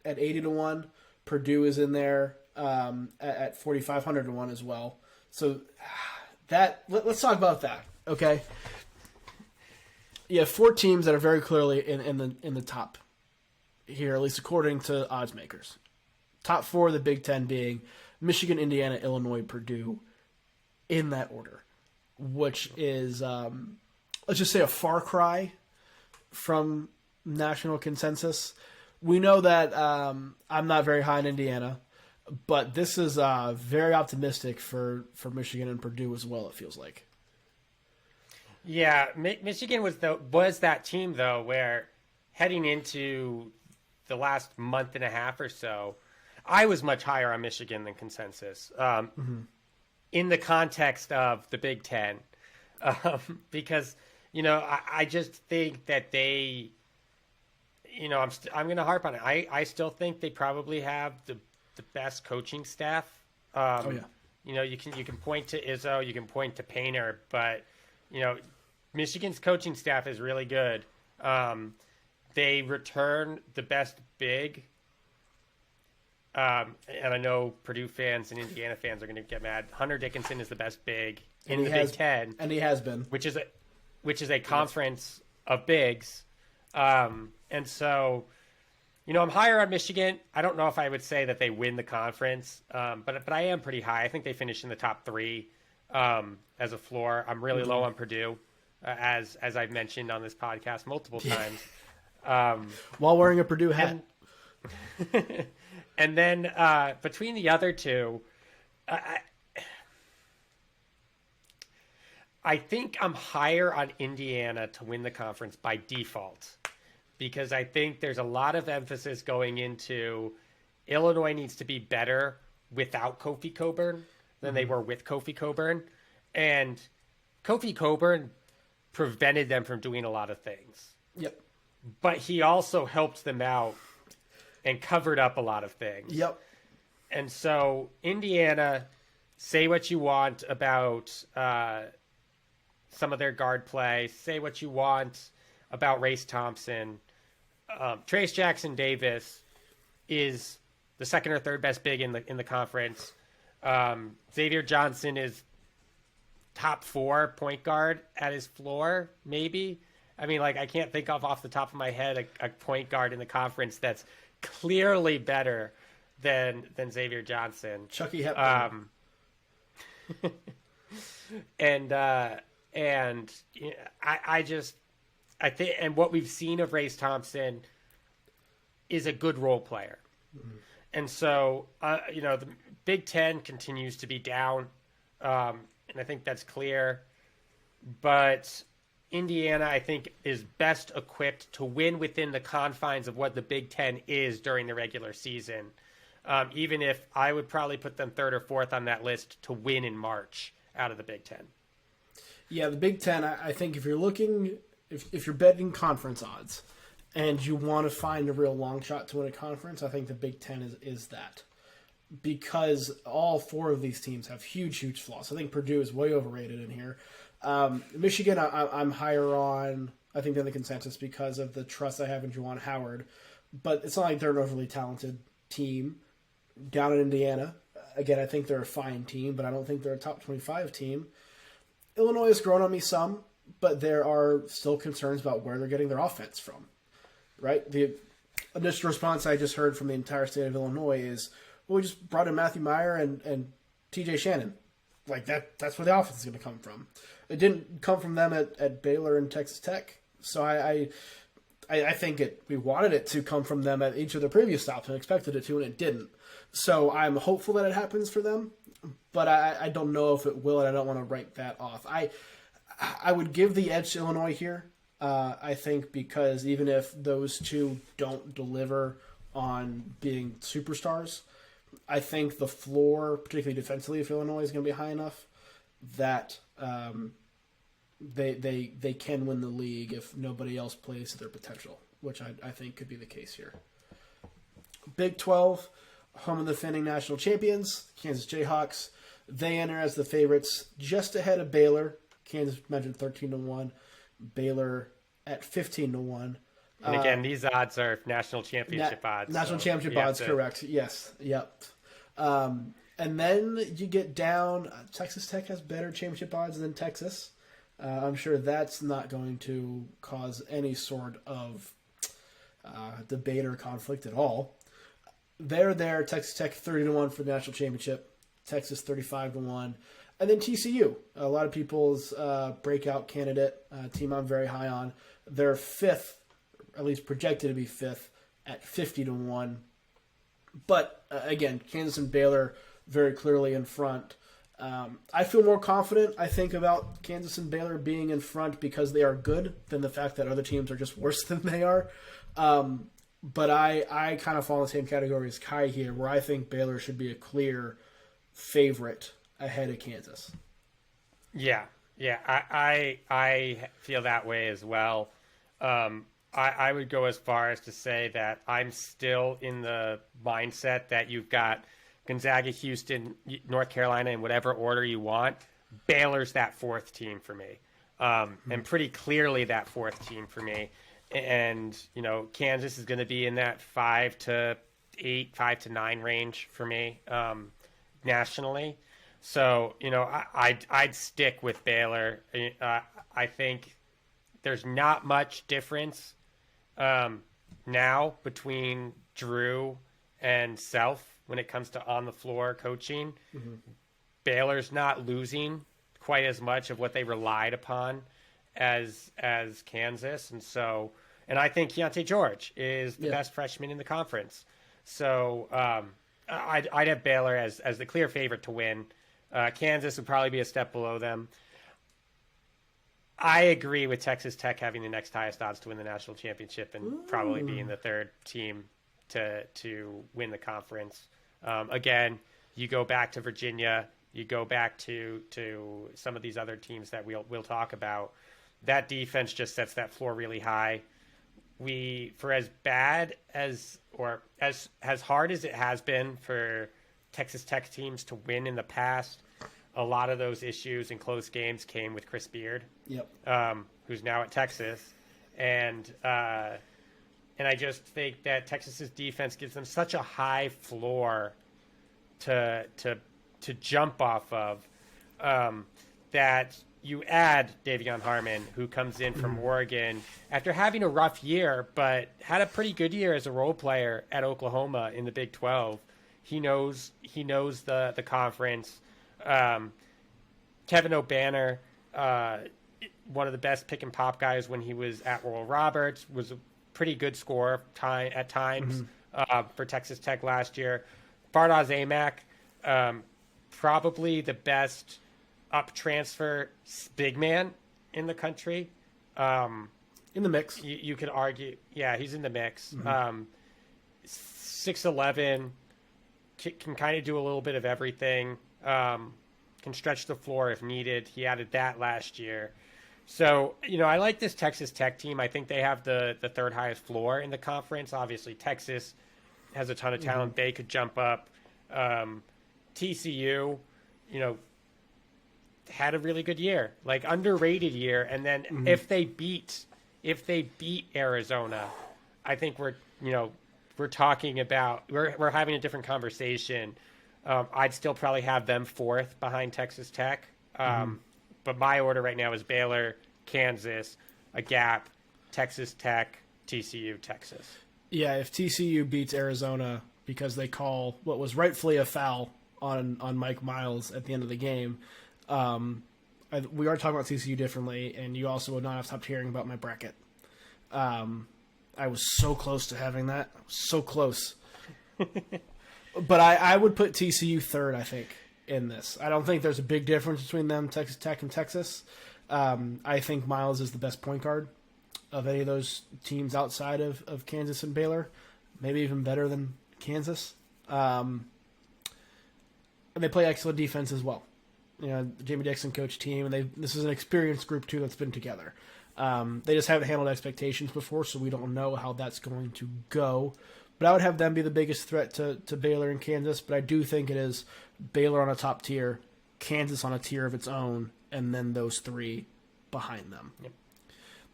S2: at 80-1. Purdue is in there at 4,500-1 as well. So let's talk about that, okay? You have four teams that are very clearly in the top here, at least according to odds makers. Top four of the Big Ten being Michigan, Indiana, Illinois, Purdue, in that order, which is let's just say a far cry from national consensus. We know that I'm not very high in Indiana, but this is very optimistic for Michigan and Purdue as well, it feels like.
S4: Yeah, Michigan was that team, though, where heading into the last month and a half or so, I was much higher on Michigan than consensus in the context of the Big Ten because, I just think that they – I'm going to harp on it. I still think they probably have the best coaching staff. You can point to Izzo, you can point to Painter, but Michigan's coaching staff is really good. They return the best big, and I know Purdue fans and Indiana fans are going to get mad. Hunter Dickinson is the best big in the Big Ten,
S2: and he has been,
S4: which is a conference of bigs. And so, I'm higher on Michigan. I don't know if I would say that they win the conference, but I am pretty high. I think they finish in the top three as a floor. I'm really low on Purdue, as I've mentioned on this podcast multiple times.
S2: While wearing a Purdue hat.
S4: And then between the other two, I think I'm higher on Indiana to win the conference by default. Because I think there's a lot of emphasis going into Illinois needs to be better without Kofi Cockburn than they were with Kofi Cockburn. And Kofi Cockburn prevented them from doing a lot of things.
S2: Yep.
S4: But he also helped them out and covered up a lot of things.
S2: Yep.
S4: And so Indiana, say what you want about some of their guard play. Say what you want about Race Thompson. Trace Jackson Davis is the second or third best big in the conference. Xavier Johnson is top 4 point guard at his floor, maybe. I mean, like, I can't think of off the top of my head a point guard in the conference that's clearly better than Xavier Johnson.
S2: Chucky Hepburn.
S4: And I think, and what we've seen of Race Thompson is a good role player. Mm-hmm. And so, the Big Ten continues to be down. And I think that's clear. But Indiana, I think, is best equipped to win within the confines of what the Big Ten is during the regular season. Even if I would probably put them third or fourth on that list to win in March out of the Big Ten.
S2: Yeah, the Big Ten, I think if you're looking, if you're betting conference odds and you want to find a real long shot to win a conference, I think the Big Ten is that. Because all 4 of these teams have huge, huge flaws. I think Purdue is way overrated in here. Michigan, I'm higher on, I think, than the consensus because of the trust I have in Juwan Howard. But it's not like they're an overly talented team. Down in Indiana, again, I think they're a fine team, but I don't think they're a top 25 team. Illinois has grown on me some, but there are still concerns about where they're getting their offense from. Right? The initial response I just heard from the entire state of Illinois is, well, we just brought in Matthew Meyer and TJ Shannon. Like, that's where the offense is going to come from. It didn't come from them at Baylor and Texas Tech. So I think we wanted it to come from them at each of their previous stops and expected it to, and it didn't. So I'm hopeful that it happens for them, but I don't know if it will, and I don't want to write that off. I would give the edge to Illinois here, I think, because even if those two don't deliver on being superstars, I think the floor, particularly defensively, if Illinois is going to be high enough, that they can win the league if nobody else plays to their potential, which I think could be the case here. Big 12, home of the defending national champions, Kansas Jayhawks. They enter as the favorites, just ahead of Baylor. Kansas mentioned 13-1, Baylor at 15-1.
S4: And again, these odds are national championship odds.
S2: National championship odds, correct. Yes. Yep. And then you get down. Texas Tech has better championship odds than Texas. I'm sure that's not going to cause any sort of debate or conflict at all. They're there. Texas Tech 30-1 for the national championship. Texas 35-1. And then TCU, a lot of people's breakout candidate, team I'm very high on. They're fifth, at least projected to be fifth, at 50-1. But again, Kansas and Baylor very clearly in front. I feel more confident, I think, about Kansas and Baylor being in front because they are good than the fact that other teams are just worse than they are. But I kind of fall in the same category as Kai here, where I think Baylor should be a clear favorite ahead of Kansas.
S4: Yeah, I feel that way as well. I would go as far as to say that I'm still in the mindset that you've got Gonzaga, Houston, North Carolina in whatever order you want. Baylor's that fourth team for me, and pretty clearly that fourth team for me. And, Kansas is going to be in that 5 to 8, 5 to 9 range for me nationally. So, I'd stick with Baylor. I think there's not much difference now between Drew and Self when it comes to on-the-floor coaching. Mm-hmm. Baylor's not losing quite as much of what they relied upon as Kansas. And I think Keontae George is the best freshman in the conference. So I'd have Baylor as the clear favorite to win. Kansas would probably be a step below them. I agree with Texas Tech having the next highest odds to win the national championship and probably being the third team to win the conference. Again, you go back to Virginia, you go back to some of these other teams that we'll talk about. That defense just sets that floor really high. For as bad as or as hard as it has been for Texas Tech teams to win in the past, a lot of those issues in close games came with Chris Beard,
S2: Yep.
S4: Who's now at Texas, and I just think that Texas's defense gives them such a high floor to jump off of, that you add Davion Harmon, who comes in from Oregon after having a rough year, but had a pretty good year as a role player at Oklahoma in the Big 12. He knows the conference. Kevin O'Banner, one of the best pick and pop guys when he was at Oral Roberts, was a pretty good scorer at times for Texas Tech last year. Bardoz Amack, probably the best up transfer big man in the country.
S2: In the mix.
S4: You could argue, yeah, he's in the mix. 6'11", can kind of do a little bit of everything. Can stretch the floor if needed. He added that last year. So, I like this Texas Tech team. I think they have the third highest floor in the conference. Obviously, Texas has a ton of talent. They could jump up. TCU, had a really good year, like underrated year. And then if they beat Arizona, I think we're talking about, we're having a different conversation. I'd still probably have them fourth behind Texas Tech. But my order right now is Baylor, Kansas, a gap, Texas Tech, TCU, Texas.
S2: Yeah, if TCU beats Arizona because they call what was rightfully a foul on Mike Miles at the end of the game, we are talking about TCU differently, and you also would not have stopped hearing about my bracket. I was so close to having that. So close. But I would put TCU third, I think, in this. I don't think there's a big difference between them, Texas Tech and Texas. I think Miles is the best point guard of any of those teams outside of Kansas and Baylor. Maybe even better than Kansas. And they play excellent defense as well. Jamie Dixon coach team, and this is an experienced group too that's been together. They just haven't handled expectations before, so we don't know how that's going to go. But I would have them be the biggest threat to Baylor and Kansas, but I do think it is Baylor on a top tier, Kansas on a tier of its own, and then those three behind them.
S4: Yep.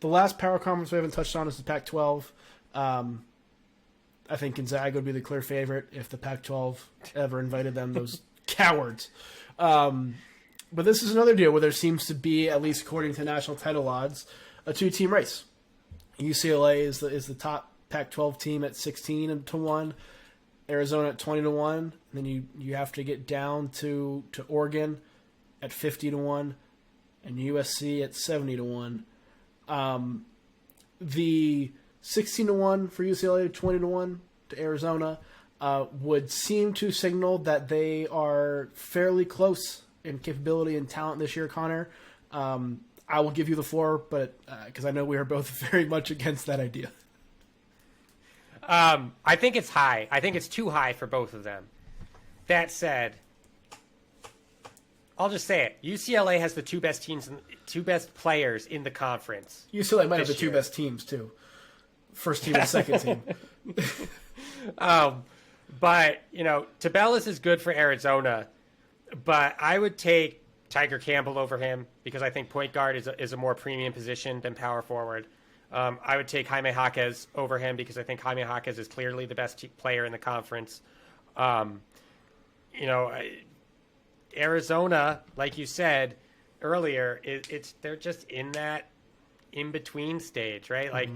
S2: The last power conference we haven't touched on is the Pac-12. I think Gonzaga would be the clear favorite if the Pac-12 ever invited them, those cowards. But this is another deal where there seems to be, at least according to national title odds, a two-team race. UCLA is the top Pac-12 team at 16-1, Arizona at 20-1, and then you have to get down to Oregon at 50-1, and USC at 70-1. The 16-1 for UCLA, 20-1 to Arizona would seem to signal that they are fairly close in capability and talent this year, Connor. I will give you the floor, but because I know we are both very much against that idea.
S4: I think it's high. I think it's too high for both of them. That said, I'll just say it. UCLA has the two best players in the conference.
S2: UCLA might have the two best teams too. First team and second team.
S4: But Tabellus is good for Arizona, but I would take Tiger Campbell over him because I think point guard is a more premium position than power forward. I would take Jaime Jaquez over him because I think Jaime Jaquez is clearly the best player in the conference. Arizona, like you said earlier, they're just in that in-between stage, right? Like,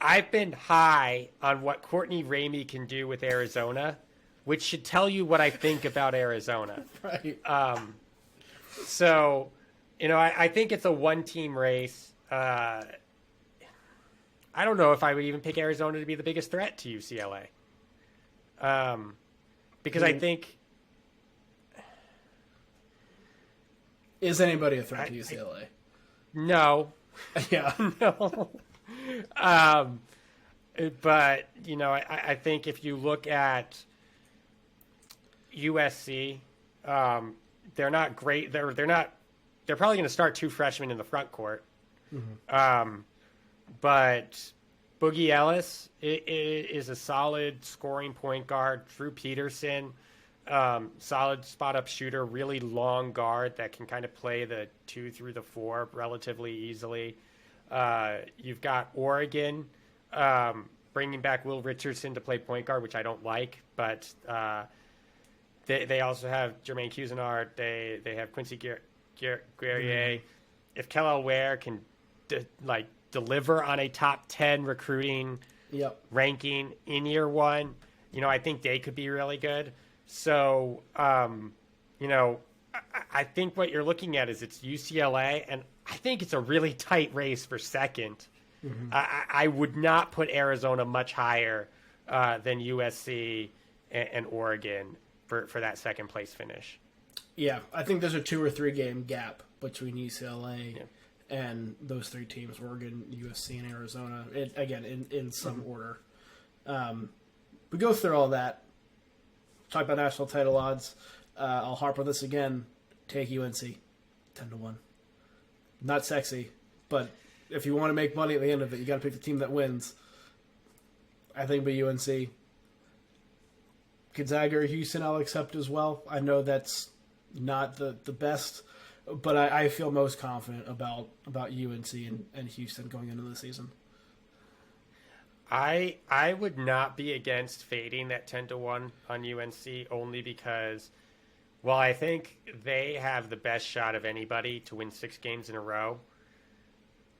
S4: I've been high on what Courtney Ramey can do with Arizona, which should tell you what I think about Arizona.
S2: Right.
S4: So, I think it's a one-team race. I don't know if I would even pick Arizona to be the biggest threat to UCLA. Because I think...
S2: Is anybody a threat to UCLA?
S4: No.
S2: Yeah.
S4: No. But, I think if you look at USC, they're not great. They're probably going to start two freshmen in the front court. But Boogie Ellis is a solid scoring point guard. Drew Peterson solid spot up shooter, really long guard that can kind of play the 2 through the 4 relatively easily. You've got Oregon bringing back Will Richardson to play point guard, which I don't like, but they also have Jermaine Cousinard. They have Quincy Guerrier. Mm-hmm. If Kellel Ware can deliver on a top 10 recruiting ranking in year one, I think they could be really good. So, I think what you're looking at is it's UCLA, and I think it's a really tight race for second. Mm-hmm. I would not put Arizona much higher than USC and Oregon for that second place finish.
S2: Yeah, I think there's a 2 or 3 game gap between UCLA and those 3 teams, Oregon, USC, and Arizona, in some order. We go through all that. Talk about national title odds. I'll harp on this again. Take UNC 10-1. Not sexy, but if you want to make money at the end of it, you got to pick the team that wins. I think by UNC. Gonzaga or Houston, I'll accept as well. I know that's not the best, but I feel most confident about UNC and Houston going into the season.
S4: I would not be against fading that 10-1 on UNC only because, while I think they have the best shot of anybody to win 6 games in a row,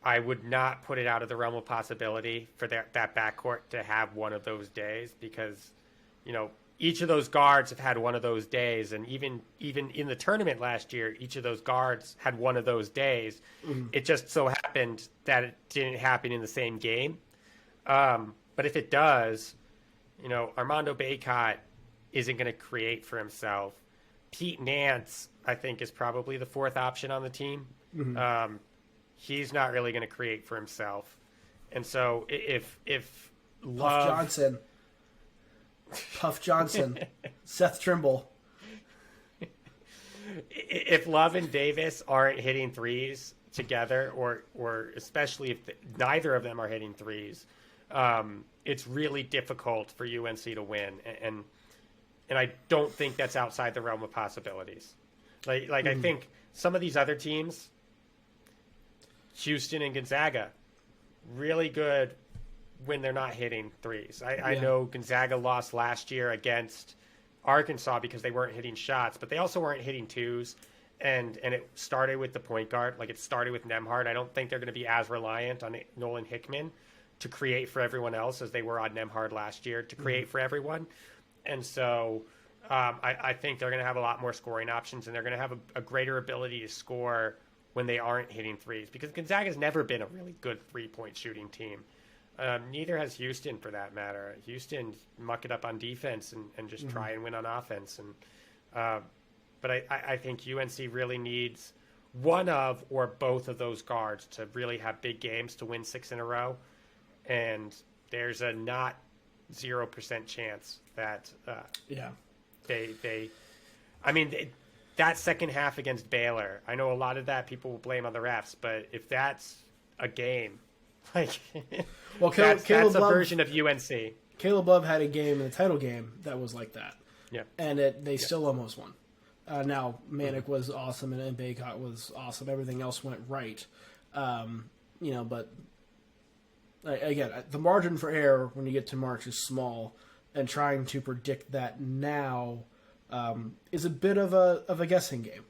S4: I would not put it out of the realm of possibility for that backcourt to have one of those days because, each of those guards have had one of those days, and even in the tournament last year, each of those guards had one of those days. Mm-hmm. It just so happened that it didn't happen in the same game. But if it does, Armando Bacot isn't going to create for himself. Pete Nance, I think, is probably the 4th option on the team. Mm-hmm. He's not really going to create for himself. And so if Love...
S2: Puff Johnson, Seth Trimble.
S4: If Love and Davis aren't hitting threes together, or especially if neither of them are hitting threes, it's really difficult for UNC to win, and I don't think that's outside the realm of possibilities. I think some of these other teams, Houston and Gonzaga, really good when they're not hitting threes. I know Gonzaga lost last year against Arkansas because they weren't hitting shots, but they also weren't hitting twos, and it started with the point guard. It started with Nembhard. I don't think they're going to be as reliant on Nolan Hickman to create for everyone else as they were on Nembhard last year to create for everyone. And so I think they're going to have a lot more scoring options, and they're going to have a greater ability to score when they aren't hitting threes, because Gonzaga's never been a really good 3-point shooting team. Neither has Houston, for that matter. Houston muck it up on defense and just try and win on offense. But I think UNC really needs one of or both of those guards to really have big games to win 6 in a row. And there's a not 0% chance that that second half against Baylor, I know a lot of that people will blame on the refs, but if that's a game, that's a version of UNC.
S2: Caleb Love had a game in the title game that was like that.
S4: Yeah.
S2: And they still almost won. Now, Manic was awesome and Bacot was awesome. Everything else went right. But again, the margin for error when you get to March is small, and trying to predict that now is a bit of a guessing game,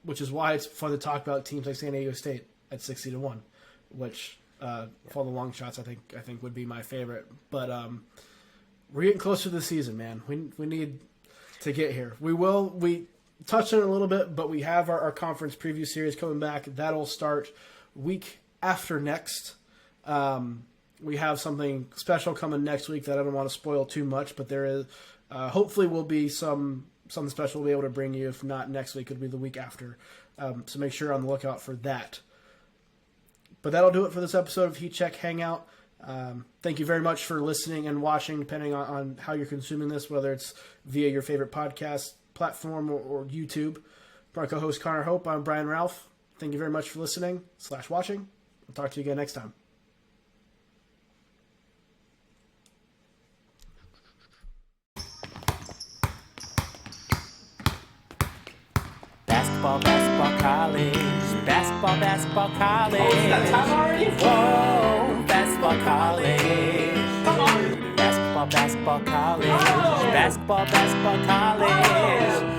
S2: which is why it's fun to talk about teams like San Diego State at 60-1, which for the long shots I think would be my favorite. But we're getting closer to the season, man. We need to get here. We touched on it a little bit, but we have our conference preview series coming back. That'll start week after next. We have something special coming next week that I don't want to spoil too much, but there is hopefully will be something special we'll be able to bring you. If not next week, it'll be the week after. So make sure you're on the lookout for that. But that'll do it for this episode of Heat Check Hangout. Thank you very much for listening and watching, depending on how you're consuming this, whether it's via your favorite podcast platform or YouTube. For our co-host Connor Hope, I'm Brian Rauf. Thank you very much for listening / watching. I'll talk to you again next time.
S1: Basketball, basketball, college. Basketball, basketball, college.
S5: That time already?
S1: Whoa, basketball, college.
S5: Come on.
S1: Basketball, basketball, college. Basketball, basketball, college.